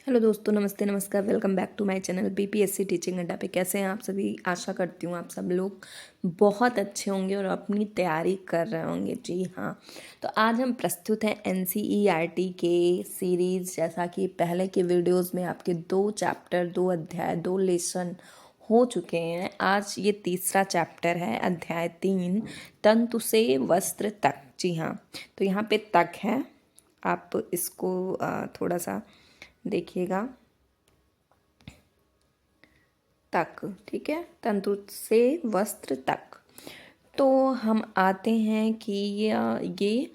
Hello दोस्तों, नमस्ते, नमस्कार। Welcome back to my channel BPSC teaching Adda पे। कैसे हैं आप सभी? आशा करती हूँ आप सब लोग बहुत अच्छे होंगे और अपनी तैयारी कर रहे होंगे। जी हाँ, तो आज हम प्रस्तुत हैं एनसीईआरटी के सीरीज़। जैसा कि पहले के वीडियोस में आपके 2 चैप्टर, 2 अध्याय, 2 लेसन हो चुके हैं। आज ये तीसरा चैप्टर है, अध्याय 3, तंतु से वस्त्र तक। जी हाँ, तो यहाँ पे तक है, आप इसको थोड़ा सा देखिएगा। तक, ठीक है, तंतु से वस्त्र तक। तो हम आते हैं कि ये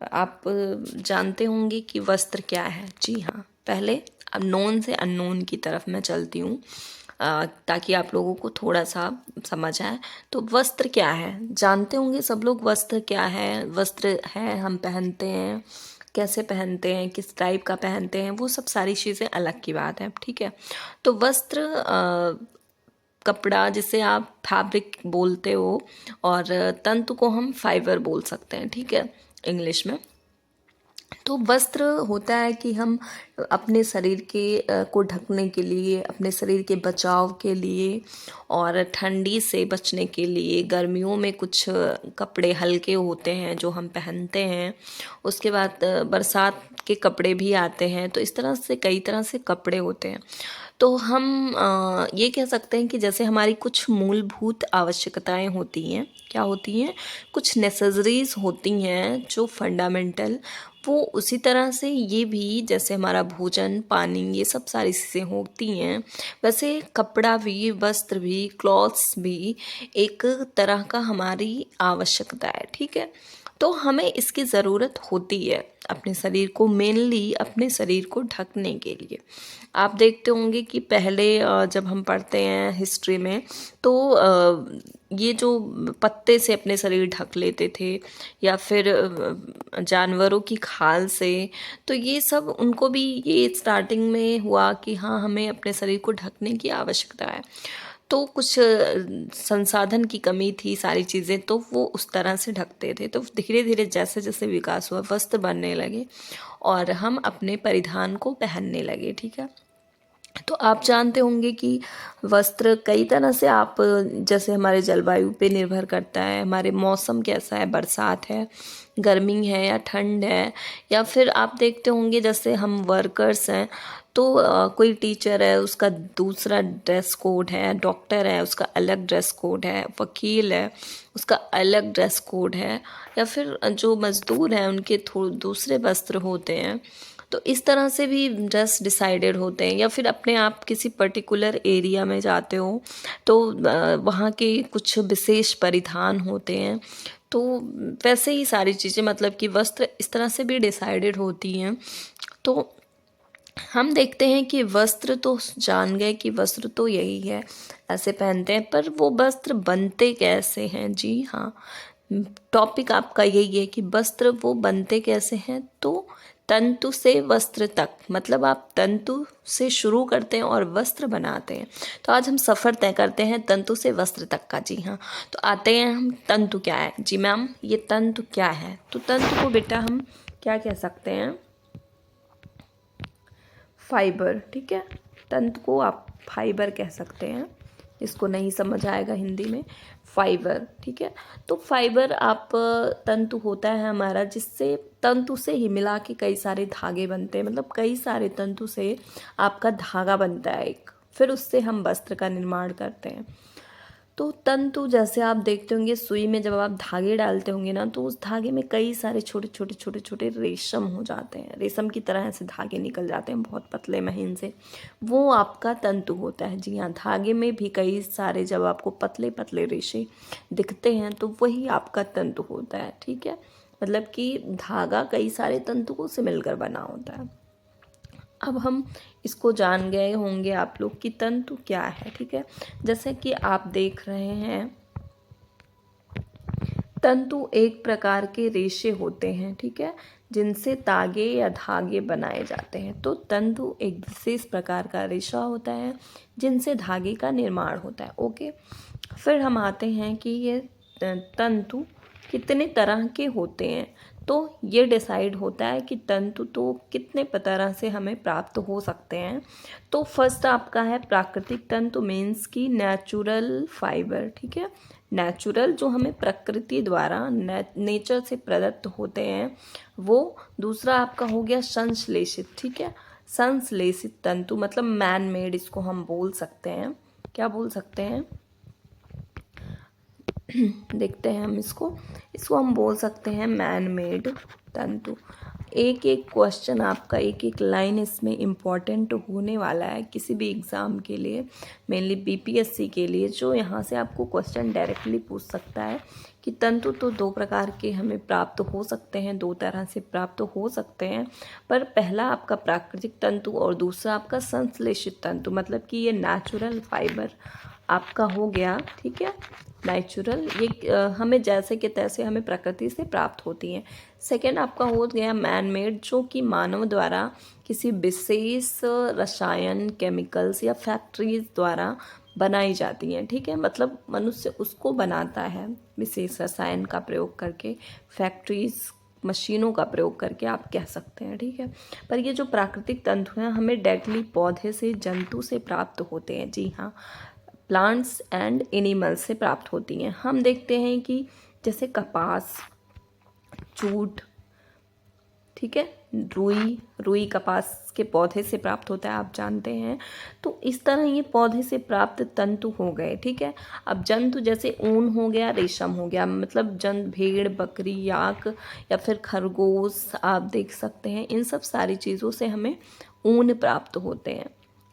आप जानते होंगे कि वस्त्र क्या है। जी हाँ, पहले अब नोन से अननोन की तरफ मैं चलती हूँ ताकि आप लोगों को थोड़ा सा समझ आए। तो वस्त्र क्या है जानते होंगे सब लोग। वस्त्र क्या है? वस्त्र है हम पहनते हैं, कैसे पहनते हैं, किस टाइप का पहनते हैं, वो सब सारी चीज़ें अलग की बात है। ठीक है, तो वस्त्र कपड़ा जिसे आप फैब्रिक बोलते हो, और तंतु को हम फाइबर बोल सकते हैं। ठीक है, इंग्लिश में। तो वस्त्र होता है कि हम अपने शरीर के को ढकने के लिए, अपने शरीर के बचाव के लिए, और ठंडी से बचने के लिए। गर्मियों में कुछ कपड़े हल्के होते हैं जो हम पहनते हैं। उसके बाद बरसात के कपड़े भी आते हैं। तो इस तरह से कई तरह से कपड़े होते हैं। तो हम ये कह सकते हैं कि जैसे हमारी कुछ मूलभूत आवश्यकताएं होती हैं, क्या होती हैं, कुछ नेसेसरीज होती हैं जो फंडामेंटल, वो उसी तरह से ये भी, जैसे हमारा भोजन, पानी, ये सब सारी चीज़ें होती हैं, वैसे कपड़ा भी, वस्त्र भी, क्लॉथ्स भी एक तरह का हमारी आवश्यकता है। ठीक है, तो हमें इसकी ज़रूरत होती है अपने शरीर को, मेनली अपने शरीर को ढकने के लिए। आप देखते होंगे कि पहले जब हम पढ़ते हैं हिस्ट्री में, तो ये जो पत्ते से अपने शरीर ढक लेते थे, या फिर जानवरों की खाल से, तो ये सब उनको भी ये स्टार्टिंग में हुआ कि हाँ, हमें अपने शरीर को ढकने की आवश्यकता है। तो कुछ संसाधन की कमी थी, सारी चीज़ें, तो वो उस तरह से ढकते थे। तो धीरे धीरे जैसे जैसे विकास हुआ, वस्त्र बनने लगे और हम अपने परिधान को पहनने लगे। ठीक है, तो आप जानते होंगे कि वस्त्र कई तरह से, आप जैसे हमारे जलवायु पे निर्भर करता है, हमारे मौसम कैसा है, बरसात है, गर्मी है या ठंड है, या फिर आप देखते होंगे जैसे हम वर्कर्स हैं, तो कोई टीचर है उसका दूसरा ड्रेस कोड है, डॉक्टर है उसका अलग ड्रेस कोड है, वकील है उसका अलग ड्रेस कोड है, या फिर जो मज़दूर हैं उनके थोड़े दूसरे वस्त्र होते हैं। तो इस तरह से भी ड्रेस डिसाइडेड होते हैं। या फिर अपने आप किसी पर्टिकुलर एरिया में जाते हो तो वहाँ के कुछ विशेष परिधान होते हैं। तो वैसे ही सारी चीज़ें, मतलब कि वस्त्र इस तरह से भी डिसाइडेड होती हैं। तो हम देखते हैं कि वस्त्र तो जान गए कि वस्त्र तो यही है, ऐसे पहनते हैं, पर वो वस्त्र बनते कैसे हैं? जी हाँ, टॉपिक आपका यही है कि वस्त्र वो बनते कैसे हैं। तो तंतु से वस्त्र तक, मतलब आप तंतु से शुरू करते हैं और वस्त्र बनाते हैं। तो आज हम सफ़र तय करते हैं तंतु से वस्त्र तक का। जी हाँ, तो आते हैं हम, तंतु क्या है? जी मैम, ये तंतु क्या है? तो तंतु को बेटा हम क्या कह सकते हैं? फाइबर। ठीक है, तंतु को आप फाइबर कह सकते हैं, इसको नहीं समझ आएगा हिंदी में, फाइबर। ठीक है, तो फाइबर आप तंतु होता है हमारा, जिससे तंतु से ही मिला के कई सारे धागे बनते हैं। मतलब कई सारे तंतु से आपका धागा बनता है एक, फिर उससे हम वस्त्र का निर्माण करते हैं। तो तंतु, जैसे आप देखते होंगे सुई में जब आप धागे डालते होंगे ना, तो उस धागे में कई सारे छोटे छोटे छोटे छोटे रेशम हो जाते हैं, रेशम की तरह ऐसे धागे निकल जाते हैं बहुत पतले महीन से, वो आपका तंतु होता है। जी हाँ, धागे में भी कई सारे जब आपको पतले पतले रेशे दिखते हैं तो वही आपका तंतु होता है। ठीक है, मतलब कि धागा कई सारे तंतुओं से मिलकर बना होता है। अब हम इसको जान गए होंगे आप लोग कि तंतु क्या है। ठीक है, जैसे कि आप देख रहे हैं, तंतु एक प्रकार के रेशे होते हैं। ठीक है, जिनसे तागे या धागे बनाए जाते हैं। तो तंतु एक विशेष प्रकार का रेशा होता है जिनसे धागे का निर्माण होता है। ओके, फिर हम आते हैं कि ये तंतु कितने तरह के होते हैं। तो ये डिसाइड होता है कि तंतु तो कितने तरह से हमें प्राप्त हो सकते हैं। तो फर्स्ट आपका है प्राकृतिक तंतु, मीन्स की नेचुरल फाइबर, ठीक है, नेचुरल जो हमें प्रकृति द्वारा नेचर से प्रदत्त होते हैं वो। दूसरा आपका हो गया संश्लेषित, ठीक है, संश्लेषित तंतु मतलब मैन मेड, इसको हम बोल सकते हैं, क्या बोल सकते हैं देखते हैं हम इसको हम बोल सकते हैं मैन मेड तंतु। एक एक क्वेश्चन आपका, एक एक लाइन इसमें इम्पॉर्टेंट होने वाला है किसी भी एग्ज़ाम के लिए, मेनली बीपीएससी के लिए, जो यहाँ से आपको क्वेश्चन डायरेक्टली पूछ सकता है कि तंतु तो दो प्रकार के हमें प्राप्त हो सकते हैं, दो तरह से प्राप्त हो सकते हैं, पर पहला आपका प्राकृतिक तंतु और दूसरा आपका संश्लेषित तंतु, मतलब कि ये नेचुरल फाइबर आपका हो गया, ठीक है, नेचुरल, ये हमें जैसे कि तैसे हमें प्रकृति से प्राप्त होती हैं। सेकेंड आपका हो गया मैन मेड, जो कि मानव द्वारा किसी विशेष रसायन, केमिकल्स या फैक्ट्रीज द्वारा बनाई जाती हैं, ठीक है, मतलब मनुष्य उसको बनाता है विशेष रसायन का प्रयोग करके, फैक्ट्रीज, मशीनों का प्रयोग करके आप कह सकते हैं, ठीक है। पर ये जो प्राकृतिक तंतु हैं हमें डायरेक्टली पौधे से, जंतु से प्राप्त होते हैं, जी हाँ, प्लांट्स एंड एनिमल्स से प्राप्त होती हैं। हम देखते हैं कि जैसे कपास, जूट, ठीक है, रुई कपास के पौधे से प्राप्त होता है, आप जानते हैं। तो इस तरह ये पौधे से प्राप्त तंतु हो गए, ठीक है। अब जंतु जैसे ऊन हो गया, रेशम हो गया, मतलब भेड़, बकरी, याक या फिर खरगोश आप देख सकते हैं, इन सब सारी चीज़ों से हमें ऊन प्राप्त होते हैं।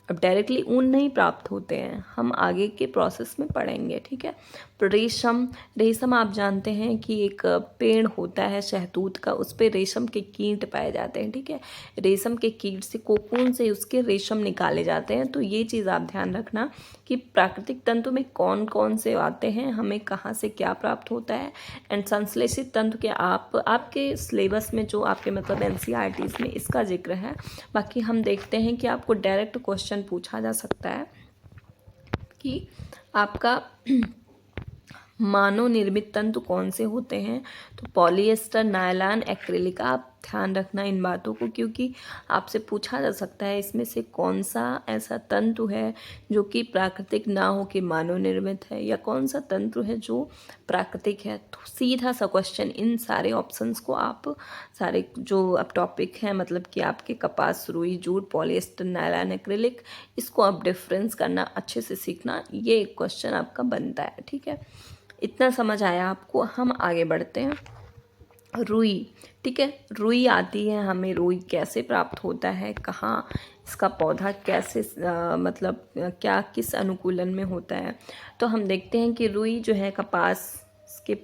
अब डायरेक्टली ऊन नहीं प्राप्त होते हैं, हम आगे के प्रोसेस में पढ़ेंगे, ठीक है। रेशम आप जानते हैं कि एक पेड़ होता है शहतूत का, उस पे रेशम के कीट पाए जाते हैं, ठीक है, रेशम के कीट से, कोकून से उसके रेशम निकाले जाते हैं। तो ये चीज़ आप ध्यान रखना कि प्राकृतिक तंतु में कौन कौन से आते हैं, हमें कहाँ से क्या प्राप्त होता है। एंड संश्लेषित तंतु के आपके सिलेबस में जो आपके मतलब एनसीईआरटीज़ में इसका जिक्र है। बाकी हम देखते हैं कि आपको डायरेक्ट क्वेश्चन पूछा जा सकता है कि आपका मानव निर्मित तंतु कौन से होते हैं, तो पॉलिएस्टर, नायलॉन, एक्रिलिक। आप ध्यान रखना इन बातों को, क्योंकि आपसे पूछा जा सकता है इसमें से कौन सा ऐसा तंतु है जो कि प्राकृतिक ना हो के मानव निर्मित है, या कौन सा तंतु है जो प्राकृतिक है। तो सीधा सा क्वेश्चन, इन सारे ऑप्शंस को आप सारे जो अब टॉपिक हैं, मतलब कि आपके कपास, रुई, जूट, पॉलिएस्टर, नायलॉन, एक्रिलिक, इसको आप डिफरेंस करना अच्छे से सीखना, ये एक क्वेश्चन आपका बनता है, ठीक है। इतना समझ आया आपको, हम आगे बढ़ते हैं। रुई, ठीक है, रुई आती है हमें, रुई कैसे प्राप्त होता है, कहाँ इसका पौधा कैसे मतलब क्या किस अनुकूलन में होता है। तो हम देखते हैं कि रुई जो है कपास के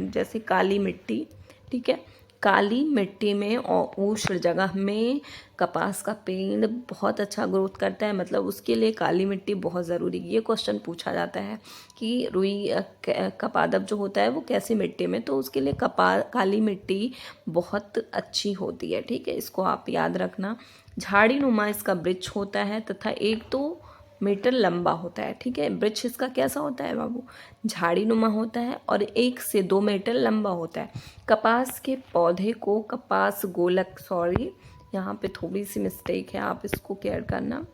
जैसे काली मिट्टी, ठीक है, काली मिट्टी में और उष्ण जगह में कपास का पेड़ बहुत अच्छा ग्रोथ करता है, मतलब उसके लिए काली मिट्टी बहुत ज़रूरी। ये क्वेश्चन पूछा जाता है कि रुई का पादप जो होता है वो कैसी मिट्टी में, तो उसके लिए काली मिट्टी बहुत अच्छी होती है, ठीक है, इसको आप याद रखना। झाड़ी नुमा इसका वृक्ष होता है तथा 1-2 मीटर लंबा होता है, ठीक है, वृक्ष इसका कैसा होता है बाबू, झाड़ी नुमा होता है और 1 से 2 मीटर लंबा होता है। कपास के पौधे को कपास गोलक, सॉरी यहाँ पे थोड़ी सी मिस्टेक है, आप इसको केयर करना,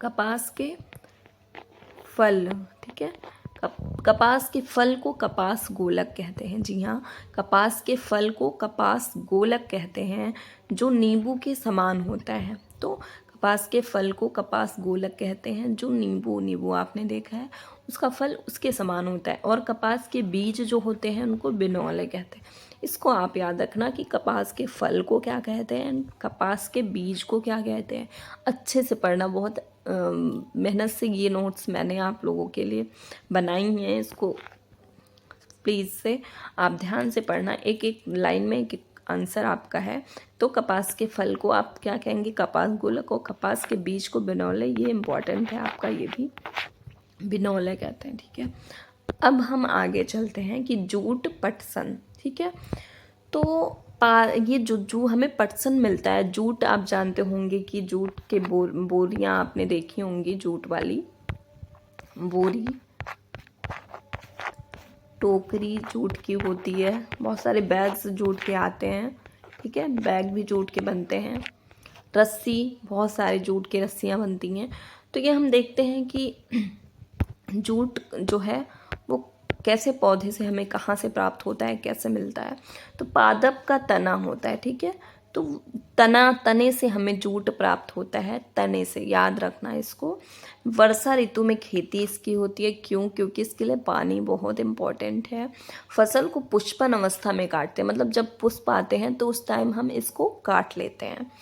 कपास के फल, ठीक है, कपास के फल को कपास गोलक कहते हैं, जी हाँ, कपास के फल को कपास गोलक कहते हैं, जो नींबू के समान होता है। तो कपास के फल को कपास गोलक कहते हैं, जो नींबू आपने देखा है उसका फल उसके समान होता है। और कपास के बीज जो होते हैं उनको बिनौले कहते हैं। इसको आप याद रखना कि कपास के फल को क्या कहते हैं, कपास के बीज को क्या कहते हैं। अच्छे से पढ़ना, बहुत मेहनत से ये नोट्स मैंने आप लोगों के लिए बनाई हैं, इसको प्लीज़ से आप ध्यान से पढ़ना, एक एक लाइन में एक आंसर आपका है। तो कपास के फल को आप क्या कहेंगे, कपास गोलक, और कपास के बीज को बिनौले, ये इम्पॉर्टेंट है आपका, ये भी बिनौले कहते हैं, ठीक है। अब हम आगे चलते हैं कि जूट पटसन, ठीक है। तो ये जो हमें पटसन मिलता है, जूट आप जानते होंगे कि जूट के बोरियां आपने देखी होंगी, जूट वाली बोरी, टोकरी जूट की होती है, बहुत सारे बैग्स जूट के आते हैं, ठीक है, बैग भी जूट के बनते हैं। रस्सी, बहुत सारे जूट की रस्सियाँ बनती हैं। तो ये हम देखते हैं कि जूट जो है वो कैसे पौधे से हमें कहाँ से प्राप्त होता है, कैसे मिलता है। तो पादप का तना होता है, ठीक है, तो तने से हमें जूट प्राप्त होता है, तने से, याद रखना इसको। वर्षा ऋतु में खेती इसकी होती है, क्यों? क्योंकि इसके लिए पानी बहुत इम्पोर्टेंट है। फसल को पुष्पन अवस्था में काटते हैं, मतलब जब पुष्प आते हैं तो उस टाइम हम इसको काट लेते हैं।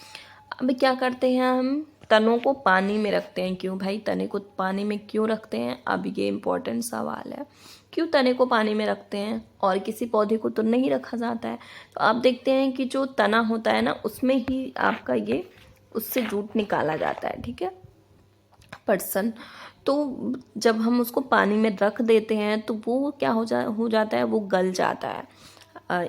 अब क्या करते हैं, हम तनों को पानी में रखते हैं। क्यों भाई, तने को पानी में क्यों रखते हैं? अब ये इम्पोर्टेंट सवाल है, क्यों तने को पानी में रखते हैं और किसी पौधे को तो नहीं रखा जाता है? तो आप देखते हैं कि जो तना होता है ना, उसमें ही आपका ये, उससे जूट निकाला जाता है, ठीक है, पर्सन। तो जब हम उसको पानी में रख देते हैं तो वो क्या हो जाता है, वो गल जाता है।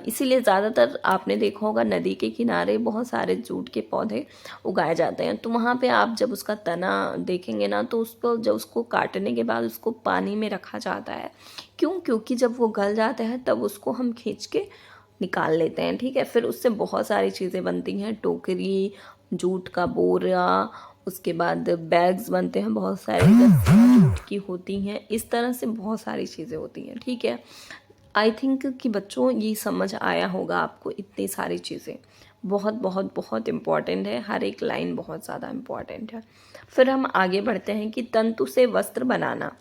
इसीलिए ज़्यादातर आपने देखा होगा नदी के किनारे बहुत सारे जूट के पौधे उगाए जाते हैं। तो वहाँ पे आप जब उसका तना देखेंगे ना, तो उसको जब उसको काटने के बाद उसको पानी में रखा जाता है। क्यों? क्योंकि जब वो गल जाता है तब उसको हम खींच के निकाल लेते हैं, ठीक है। फिर उससे बहुत सारी चीज़ें बनती हैं, टोकरी, जूट का बोरा, उसके बाद बैग्स बनते हैं, बहुत सारी रस्सियाँ जूट की होती हैं, इस तरह से बहुत सारी चीज़ें होती हैं, ठीक है। आई थिंक कि बच्चों ये समझ आया होगा आपको, इतनी सारी चीज़ें बहुत बहुत बहुत इम्पॉर्टेंट है, हर एक लाइन बहुत ज़्यादा इम्पॉर्टेंट है। फिर हम आगे बढ़ते हैं कि तंतु से वस्त्र बनाना।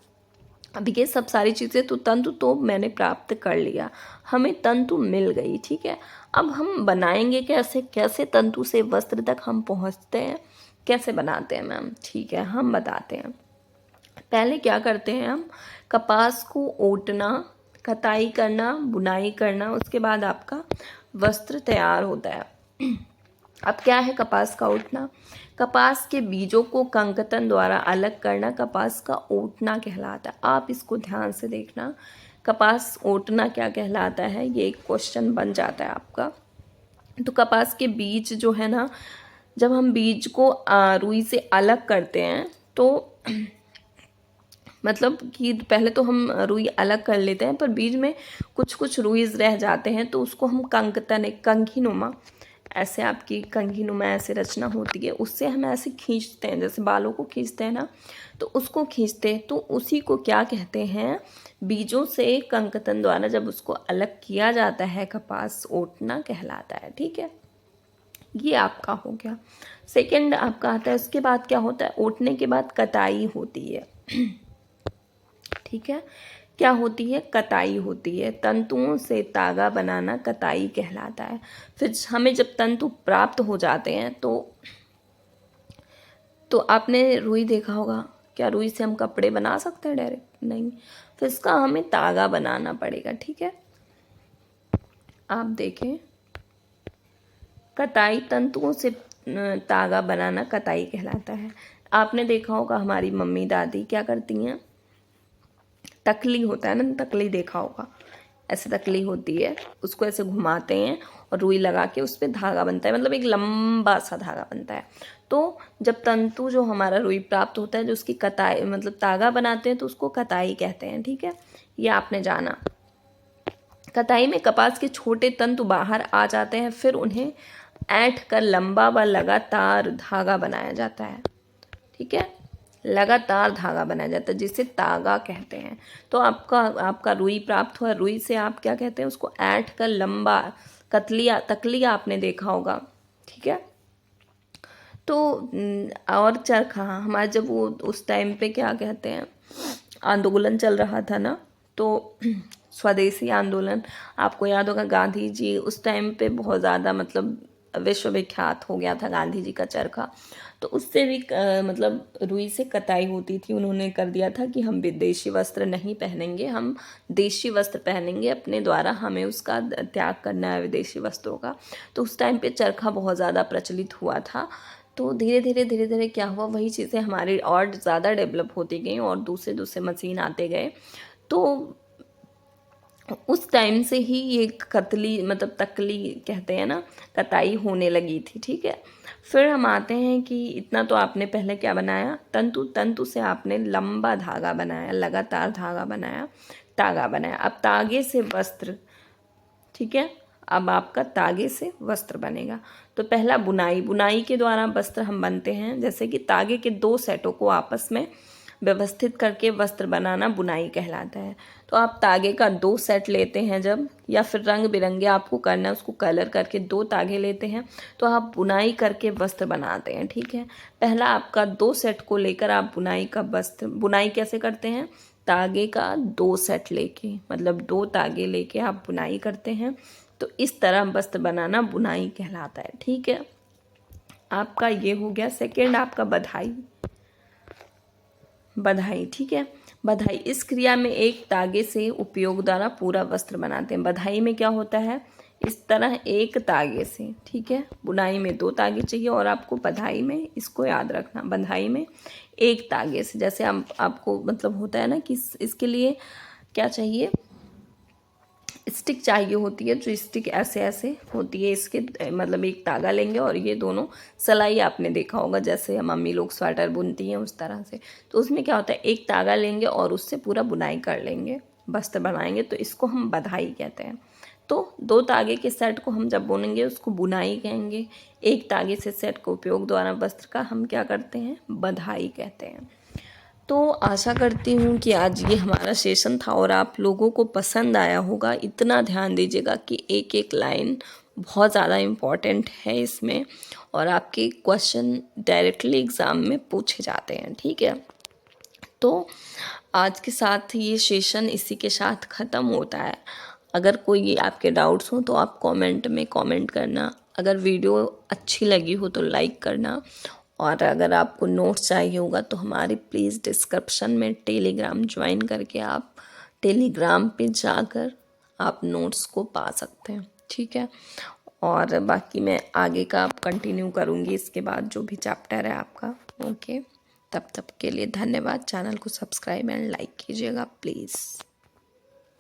अब ये सब सारी चीज़ें, तो तंतु तो मैंने प्राप्त कर लिया, हमें तंतु मिल गई, ठीक है। अब हम बनाएंगे कैसे, कैसे तंतु से वस्त्र तक हम पहुंचते हैं, कैसे बनाते हैं मैम? ठीक है, हम बताते हैं। पहले क्या करते हैं हम, कपास को ओटना, कताई करना, बुनाई करना, उसके बाद आपका वस्त्र तैयार होता है। अब क्या है कपास का ओटना? कपास के बीजों को कंकतन द्वारा अलग करना कपास का ओटना कहलाता है। आप इसको ध्यान से देखना, कपास ओटना क्या कहलाता है, ये एक क्वेश्चन बन जाता है आपका। तो कपास के बीज जो है ना, जब हम बीज को रुई से अलग करते हैं तो मतलब कि पहले तो हम रुई अलग कर लेते हैं, पर बीज में कुछ कुछ रुईज रह जाते हैं, तो उसको हम कंकतन, कंघीनुमा, ऐसे आपकी कंघीनुमा ऐसे रचना होती है, उससे हम ऐसे खींचते हैं, जैसे बालों को खींचते हैं ना, तो उसको खींचते हैं, तो उसी को क्या कहते हैं, बीजों से कंकतन द्वारा जब उसको अलग किया जाता है, कपास ओटना कहलाता है, ठीक है। ये आपका हो गया। सेकंड आपका आता है, उसके बाद क्या होता है, ओटने के बाद कताई होती है, ठीक है। क्या होती है? कताई होती है। तंतुओं से तागा बनाना कताई कहलाता है। फिर हमें जब तंतु प्राप्त हो जाते हैं तो आपने रुई देखा होगा, क्या रुई से हम कपड़े बना सकते हैं डायरेक्ट? नहीं, फिर इसका हमें तागा बनाना पड़ेगा, ठीक है। आप देखें, कताई, तंतुओं से तागा बनाना कताई कहलाता है। आपने देखा होगा हमारी मम्मी दादी क्या करती हैं, तकली होता है ना, तकली देखा होगा, ऐसे तकली होती है, उसको ऐसे घुमाते हैं और रुई लगा के उस पर धागा बनता है, मतलब एक लंबा सा धागा बनता है। तो जब तंतु जो हमारा रुई प्राप्त होता है, जो उसकी कताई मतलब तागा बनाते हैं, तो उसको कताई कहते हैं, ठीक है। ये आपने जाना। कताई में कपास के छोटे तंतु बाहर आ जाते हैं, फिर उन्हें ऐंठ कर लंबा व लगातार धागा बनाया जाता है, ठीक है, लगातार धागा बनाया जाता है, जिसे तागा कहते हैं। तो आपका रुई प्राप्त हुआ, रुई से आप क्या कहते हैं, उसको ऐंठ कर लंबा, तकलिया आपने देखा होगा, ठीक है। तो और चरखा हमारा, जब वो उस टाइम पे क्या कहते हैं, आंदोलन चल रहा था ना, तो स्वदेशी आंदोलन, आपको याद होगा गांधी जी उस टाइम पे बहुत ज़्यादा मतलब विश्वविख्यात हो गया था गांधी जी का चरखा। तो उससे भी मतलब रुई से कताई होती थी। उन्होंने कर दिया था कि हम विदेशी वस्त्र नहीं पहनेंगे, हम देशी वस्त्र पहनेंगे, अपने द्वारा हमें उसका त्याग करना है विदेशी वस्त्रों का। तो उस टाइम पे चरखा बहुत ज़्यादा प्रचलित हुआ था। तो धीरे धीरे क्या हुआ, वही चीज़ें हमारी और ज़्यादा डेवलप होती गई और दूसरे दूसरे मशीन आते गए। तो उस टाइम से ही ये कतली मतलब तकली कहते हैं ना, कताई होने लगी थी, ठीक है। फिर हम आते हैं कि इतना तो आपने पहले क्या बनाया, तंतु, तंतु से आपने लंबा धागा बनाया, लगातार धागा बनाया, तागा बनाया। अब तागे से वस्त्र, ठीक है, अब आपका तागे से वस्त्र बनेगा। तो पहला बुनाई, बुनाई के द्वारा वस्त्र हम बनते हैं, जैसे कि तागे के 2 सेटों को आपस में व्यवस्थित करके वस्त्र बनाना बुनाई कहलाता है। तो आप तागे का 2 सेट लेते हैं जब, या फिर रंग बिरंगे आपको करना है, उसको कलर करके 2 तागे लेते हैं, तो आप बुनाई करके वस्त्र बनाते हैं, ठीक है। पहला आपका 2 सेट को लेकर आप बुनाई का वस्त्र, बुनाई कैसे करते हैं, तागे का 2 सेट लेके, मतलब 2 तागे लेके आप बुनाई करते हैं। तो इस तरह वस्त्र बनाना बुनाई कहलाता है, ठीक है। आपका ये हो गया। सेकेंड आपका बधाई, बधाई, ठीक है। बधाई, इस क्रिया में एक तागे से उपयोग द्वारा पूरा वस्त्र बनाते हैं। बधाई में क्या होता है, इस तरह एक तागे से, ठीक है। बुनाई में 2 तागे चाहिए और आपको बधाई में, इसको याद रखना, बधाई में एक तागे से, जैसे हम आपको मतलब होता है ना कि इसके लिए क्या चाहिए, स्टिक चाहिए होती है, जो स्टिक ऐसे ऐसे होती है, इसके मतलब एक तागा लेंगे और ये दोनों सिलाई आपने देखा होगा, जैसे मम्मी लोग स्वेटर बुनती हैं उस तरह से। तो उसमें क्या होता है, एक तागा लेंगे और उससे पूरा बुनाई कर लेंगे, वस्त्र बनाएंगे, तो इसको हम बधाई कहते हैं। तो 2 तागे के सेट को हम जब बुनेंगे उसको बुनाई कहेंगे, एक तागे से सेट का उपयोग द्वारा वस्त्र का हम क्या करते हैं, बधाई कहते हैं। तो आशा करती हूँ कि आज ये हमारा सेशन था और आप लोगों को पसंद आया होगा। इतना ध्यान दीजिएगा कि एक एक लाइन बहुत ज़्यादा इम्पॉर्टेंट है इसमें, और आपके क्वेश्चन डायरेक्टली एग्ज़ाम में पूछे जाते हैं, ठीक है। तो आज के साथ ये सेशन इसी के साथ ख़त्म होता है। अगर कोई आपके डाउट्स हो तो आप कमेंट में कमेंट करना, अगर वीडियो अच्छी लगी हो तो लाइक करना, और अगर आपको नोट्स चाहिए होगा तो हमारे प्लीज़ डिस्क्रिप्शन में टेलीग्राम ज्वाइन करके आप टेलीग्राम पे जाकर आप नोट्स को पा सकते हैं, ठीक है। और बाकी मैं आगे का कंटिन्यू करूँगी इसके बाद जो भी चैप्टर है आपका, ओके। तब के लिए धन्यवाद। चैनल को सब्सक्राइब एंड लाइक कीजिएगा प्लीज़।